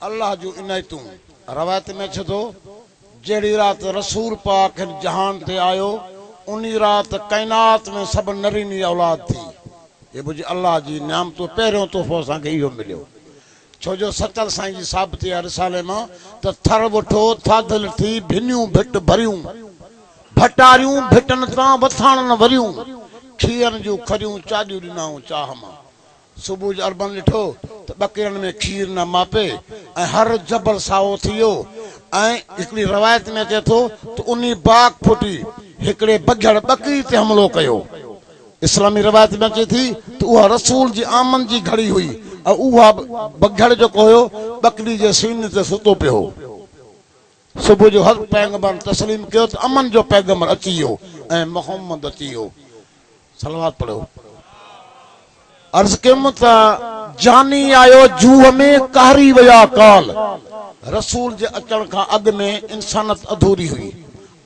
अल्लाह जो इनायतूं रवायत में छो जहिड़ी रात रसूल पाक जहान ते आयो उन रात कायनात में सब नरीनी औलाद थी। ये बुझ अल्लाह जी नाम तो पहिरियों तोहफ़ो असांखे इहो मिलियो। छो जो सचल साईं जी साबिती आहे रिसाले मां त थर वठो थाधल थी भिनियूं भिट भरियूं भटारियूं भिटनि तां वथाणनि वरियूं खीरनि जूं खरियूं चाॾियूं ॾिनाऊं चाह मां। सुबुह जो अरबन ॾिठो त ॿकिरनि में खीर न मापे ऐं हर जबल साओ थी वियो। ऐं हिकिड़ी रवायत में अचे थो त उन बाग फुटी हिकिड़े बघड़ ॿकरी ते हमिलो कयो। इस्लामी रवायत में अचे थी त उहा रसूल जी आमन जी घड़ी हुई ऐं उहा बघड़ जेको हुयो ॿकरी जे सीने ते सुतो पियो। सुबुह जो हर पैगंबर तस्लीम कयो त अमन जो पैगंबर अची वियो ऐं मोहम्मद अची वियो। सलवात पढ़ो। अर्ज़ कयमि त जानी आयो जूह में कहरी विया काल। रसूल जे अचण खां अॻु में इंसानियत अधूरी हुई।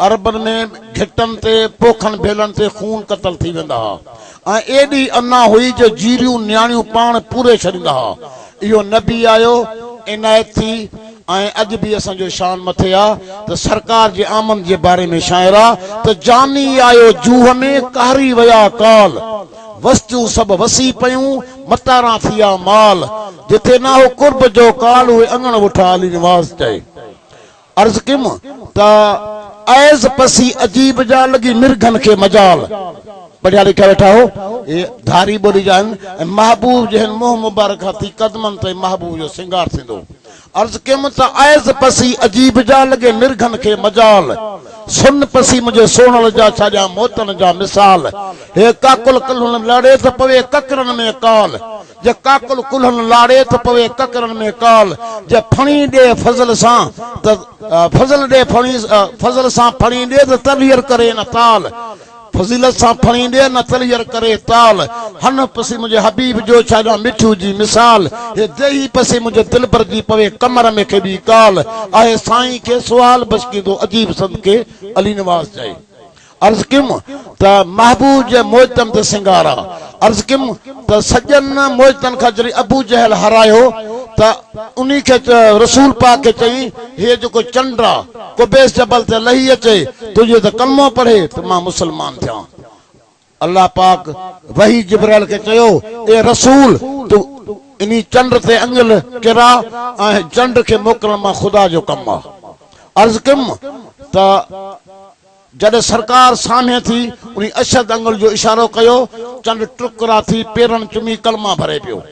अरबन में घिटनि ते पोखनि भेलनि ते खून क़तल थी वेंदा हुआ ऐं एॾी अना हुई जो जीरियूं न्याणियूं पाण पूरे छॾींदा हुआ। इहो नबी आयो इनायत थी ऐं अॼु बि असांजो शान मथे आहे त सरकार जे आमन जे बारे में शाइर आहे त जानी आयो जूह में कहरी विया काल वस्तू सब वसी पयूं मतारा थिया माल जिथे ना हो कुर्ब जो काल उहे अंगण उठा अली निवास चए। अर्ज किम त ऐज़ पसी अजीब जा लगी मिर्गन के मजाल बढ़िया लिखा बैठा हो ये धारी बोली जान महबूब जहन मोह मुबारक थी कदमन ते महबूब जो सिंगार थींदो। अर्ज किम त ऐज़ पसी अजीब जा लगे मिर्गन के मजाल सुन पसी मुझे सोनल जा छाजा मोतन जा मिसाल हे काकुल कुल्हन लाड़े त पवे ककरन में काल जे काकुल कुल्हन लाड़े त पवे ककरन में काल जे फणी दे फजल सा त फजल दे फणी फजल सा फणी दे त तलियर करे न ताल फजीलत सा फणी दे न तलियर करे ताल हन पसी मुझे हबीब जो छाजा मिठू जी मिसाल हे देही पसी मुझे दिलबर जी पवे कमर में के भी काल आहे साईं के सवाल बचकी दो अजीब सदके अली निवास जाए। अर्ज किम त महबूब जे मोजतन ते सिंगारा। अर्ज किम त सजन मोजतन खां जरी अबू जहल हरायो त उन्हीं के रसूल पाक के चई हे जो को चंद्रा को बेस जबल ते लही अचे तुझे त कलमो पढ़े त मां मुसलमान थिया। अल्लाह पाक वही जिब्राइल के चयो ए रसूल तू इनी चंद्र ते अंगल किरा ऐं चंद्र के मोकल मां खुदा जो कम आ। अर्ज किम त जॾहिं सरकार साम्हे थी उन अशद अंगल जो इशारो कयो चंड टुकरा थी पेरन चुमी कलमा भरे पियो।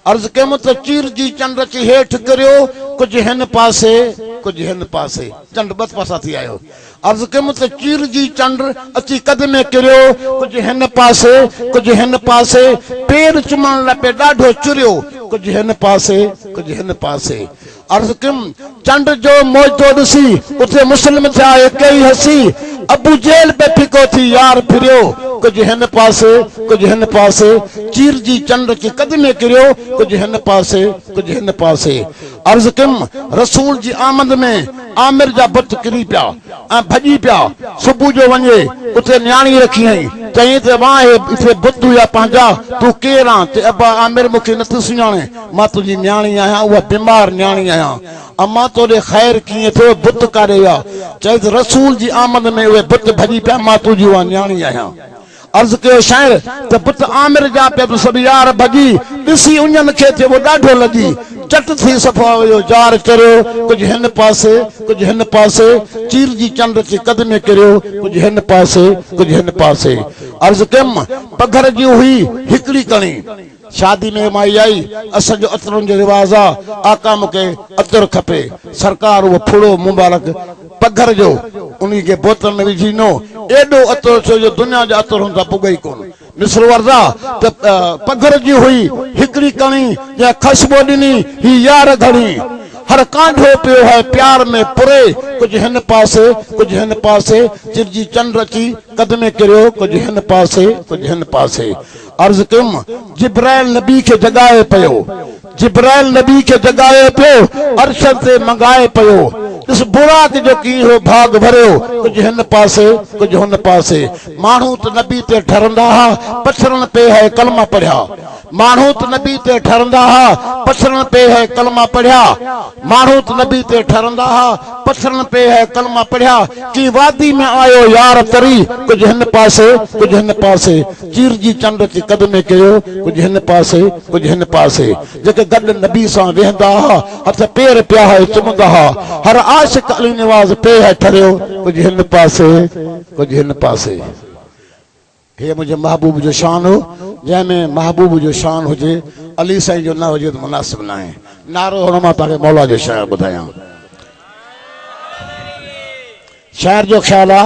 अर्ज कयमि त चीर जी चंड अची हेठि किरियो कुझु हिन पासे कुझु हिन पासे चंड ॿ पासा थी आयो। अर्ज कयमि त चीर जी चंड अची कद में किरियो कुझु हिन पासे कुझु हिन पासे पेर चुमण लाइ पे ॾाढो चुरियो कुझु हिन पासे कुझु हिन पासे। अर्ज कयमि चंड जो मौजो ॾिसी उते मुस्लिम थिया एकई हसी अबू जेल पे फिको थी यार फिरियो कुझु हिन पासे कुझु हिन पासे चीर जी चंड अची कद में किरियो कुझु हिन पासे कुझु हिन पासे। अर्ज कयमि रसूल जी आमद में आमिर जा बुत किरी पिया ऐं भॼी पिया। सुबुह जो वञे उते न्याणी रखी हई चई त मां इथे बुत हुया पंहिंजा तूं केरु आहीं ते अबा आमिर मूंखे नथी सुञाणे मां तुंहिंजी न्याणी आहियां उहा बीमार न्याणी आहियां अम्मा तोड़े ख़ैर कीअं थियो बुत कारे विया चई त रसूल जी आमद में उहे बुत भॼी पिया मां तुंहिंजी उहा न्याणी आहियां। अर्ज कयो शाइर त बुत आमिर जा पिया सभु यार भॼी ॾिसी उञनि खे थियो वो ॾाढो लॻी चट थी सफ़ा वियो जार चरियो कुझु हिन पासे कुझु हिन पासे चीर जी चंड अची कद में किरियो कुझु हिन पासे कुझु हिन पासे। अर्ज कयमि पघर जी हुई हिकिड़ी कणी शादी में माई आई असांजो अतरनि जो रिवाज आहे आका मूंखे अतर खपे सरकार उहो फुड़ो मुबारक पघर जो उन खे बोतल में विझी नो एॾो अतर छो जो दुनिया जा अतर हूंदा पुॻई कोन मिस्र वर्दा त पघर जी हुई हिकिड़ी कणी या ख़शबो ॾिनी ही यार घणी हर कांढो पियो है प्यार में पुरे कुझु हिन पासे कुझु हिन पासे चिर जी चंड अची कद में किरियो कुझु हिन पासे कुझु हिन पासे। अर्ज कयमि जिब्राइल नबी खे जगाए पियो जिब्राइल नबी खे जगाए पियो अर्श ते मंगाए पियो इस बुरा जो की हो भाग भरियो कुछ हिन पासे कुछ हुन पासे मानू तो नबी ते ठरंदा हा पछड़न पे है कलमा पढ़िया मानू तो नबी ते ठरंदा हा पछड़न पे है कलमा पढ़िया मानू तो नबी ते ठरंदा हा पछड़न पे है कलमा पढ़िया की वादी में आयो यार तरी कुछ हिन पासे चीर जी चंड ते कदमे कयो कुछ हिन पासे जेके गड नबी सां वेहंदा हा हथ पेर पिया है चुमंदा हा हर आशिक अली निवाज पे है ठरियो कुछ हिन पासे हे मुझे महबूब जो शान हो जैमें महबूब जो शान हुजे अली साईं जो ना हुजे तो मुनासिब ना है नारो हुन मां ताके मौला जो शायर बुधाया शायर जो ख्याल आ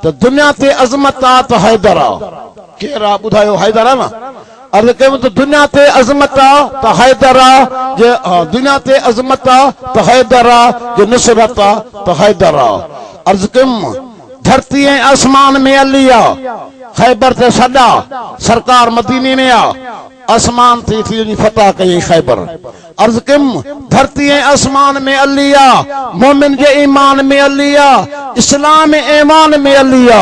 तो दुनिया ते अजमत आ तो हैदर आ केरा बुधायो हैदर आ ना अर्ज कयूं तो दुनिया ते अजमत आ तो हैदर आ जे दुनिया ते अजमत आ तो हैदर आ जे नुसरत आ तो हैदर आ अर्ज कयूं धरती आसमान में अली आ खैबर ते सदा सरकार मदीने में आ आसमान थी फतह कई खैबर अर्ज किम धरती आसमान में अली आ मोमिन जे ईमान में अली आ इस्लाम ईमान में अली आ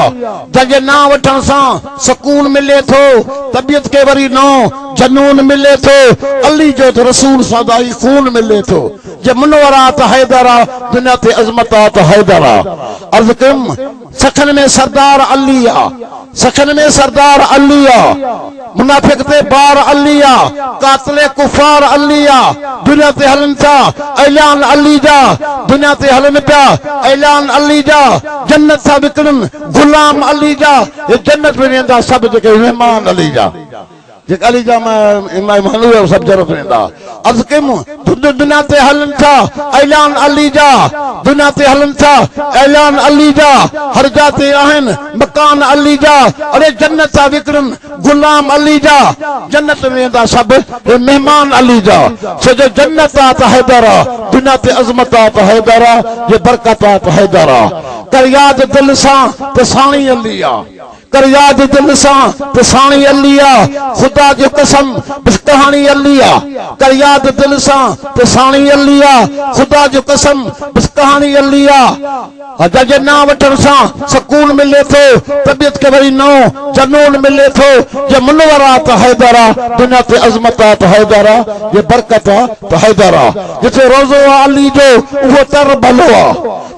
जंहिंजे ना वठण सां सुकून मिले थो तबियत के वरी नो जनून मिले थो अली जो तो रसूल सदाई खून मिले थो जे मुनवरा त हैदर आ दुनिया ते अजमत आ त हैदर आ अर्ज किम सखन में सरदार अली आ सखन में सरदार अली आ मुनाफिक ते बार अली आ कातले कुफार अली आ दुनिया ते हलन था ऐलान अली जा दुनिया ते हलन पिया ऐलान अली जा जन्नत था विकरन गुलाम अली जा ये जन्नत में वेंदा सब जेके मेहमान अली जा जेके अली जा मेहमान हुए सब जरूर वेंदा अर्ज कयूं दुनिया ते हलन था ऐलान अली जा दुनिया ते हलन था ऐलान अली जा हर जाते आहिन मकान अली जा अरे जन्नत था विकरन गुलाम अली जा जन्नत में वेंदा सब मेहमान अली जा सो जो जन्नत आ त हैदर आ दुनिया ते अजमत आ त हैदर आ ये बरकत आ त हैदर आ कर याद दिल सां त साणी अली आ कर याद दिल सां त साणी अली आ खुदा जो कसम बस कहानी अली आ कर याद दिल सां त साणी अली आ खुदा जो कसम बस कहानी अली आ जंहिंजे ना वठण सां सुकून मिले थो तबियत के वरी नो जनून मिले थो ये मुनवर आ त हैदर आ दुनिया ते अजमत आ त हैदर आ ये बरकत आ त हैदर आ जिथे रोज़ो आ अली जो उहो तर भलो आ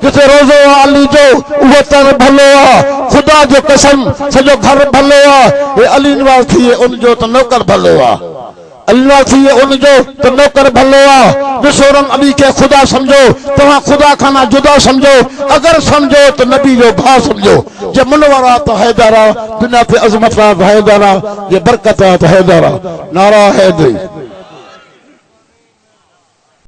जिथे रोज़ो आ अली जो उहो तर भलो आ खुदा जो कसम सजो घर भलो आ ये अली निवास थी उन जो तो नौकर भलो आ अल्लाह थी उन जो तो नौकर भलो आ निशोरन अली के खुदा समझो तवा खुदा खाना जुदा समझो अगर समझो तो नबी जो भा समझो जे मुनवर आ तो हैदर आ दुनिया पे अजमत आ हैदर आ ये बरकत आ तो हैदर आ नारा हैदरी